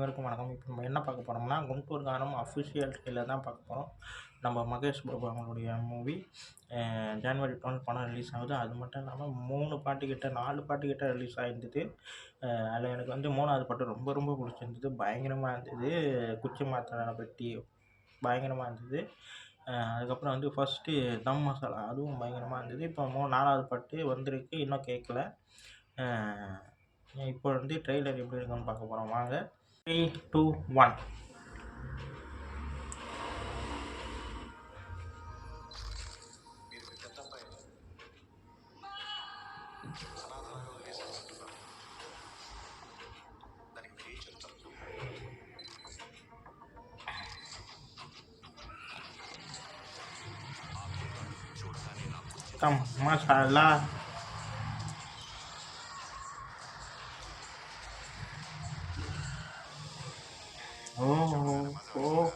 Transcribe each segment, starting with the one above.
அனைவருக்கும் வணக்கம். இப்போ நம்ம என்ன பார்க்க போறோம்னா, குண்டூர் கானம் அஃபிஷியல் ட்ரெய்லர் தான் பார்க்க போறோம். நம்ம மகேஷ் பாபு அவங்களுடைய மூவி ஜனவரி 12 படம் ரிலீஸ் ஆகுது. அது மட்டும் இல்லாம 3 பாட்டு கிட்ட 4 பாட்டு கிட்ட ரிலீஸ் ஆயிருந்தது. அதில் எனக்கு வந்து 3வது பாட்டு ரொம்ப ரொம்ப பிடிச்சிருந்தது. பயங்கரமாக இருந்தது. குச்சி மாத்திரை பெட்டி பயங்கரமாக இருந்தது. அதுக்கப்புறம் வந்து ஃபஸ்ட்டு தம் மசாலா அதுவும் பயங்கரமாக இருந்தது. இப்போ 4வது பாட்டு வந்திருக்கு. இன்னும் கேட்கல. இப்போ வந்து ட்ரெய்லர் எப்படி இருக்குன்னு பார்க்க போகிறோம். வாங்க. 3, 2, 1. Tam masalah. Oh.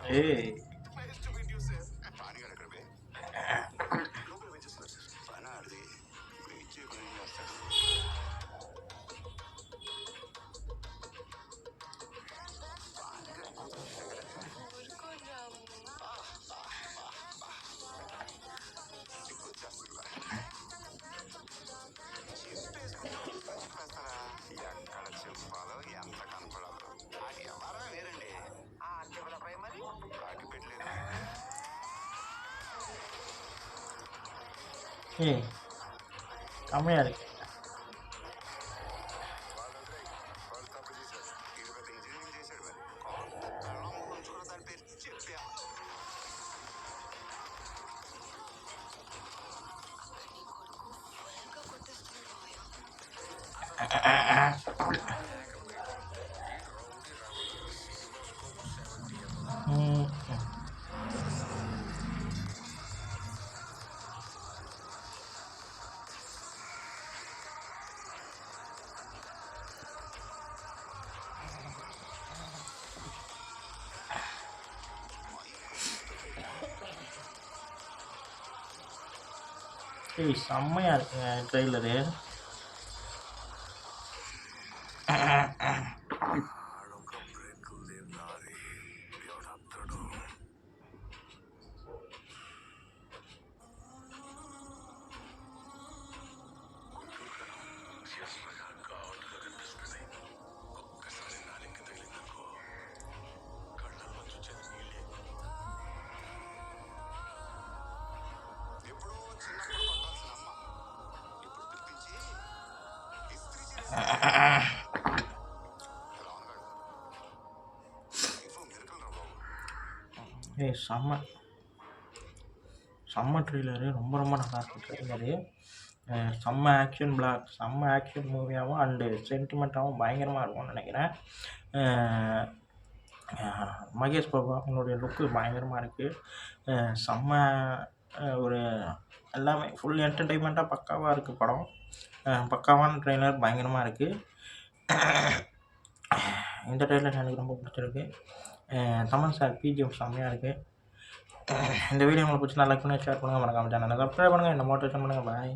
Hey. Hey, kamu ya? Hey, செம்மையாக இருக்குங்க ட்ரெய்லரு. ஏய் செம்ம ட்ரெய்லரு. ரொம்ப ரொம்ப நல்லா இருக்கும் ட்ரெய்லரு. செம்ம ஆக்ஷன் மூவியாகவும் அண்டு சென்டிமெண்ட்டாகவும் பயங்கரமாக இருக்கும்னு நினைக்கிறேன். மகேஷ் பாபு அவங்களுடைய லுக்கு பயங்கரமாக இருக்குது. செம்ம ஒரு எல்லாமே ஃபுல் என்டர்டெயின்மெண்ட்டாக பக்காவாக இருக்குது படம். பக்காவான ட்ரெய்லர் பயங்கரமாக இருக்குது. இந்த ட்ரெய்லர் எனக்கு ரொம்ப பிடிச்சிருக்கு. தமன் சார் பிஜிஎம் செம்மையாக இருக்குது. இந்த வீடியோ உங்களுக்கு பிடிச்சி லைக் பண்ணி ஷேர் பண்ணுங்கள். மறக்காம சேனலை சப்ஸ்கிரைப் பண்ணுங்கள். என்ன மோட்டிவேஷன் பண்ணுங்கள். பாய்.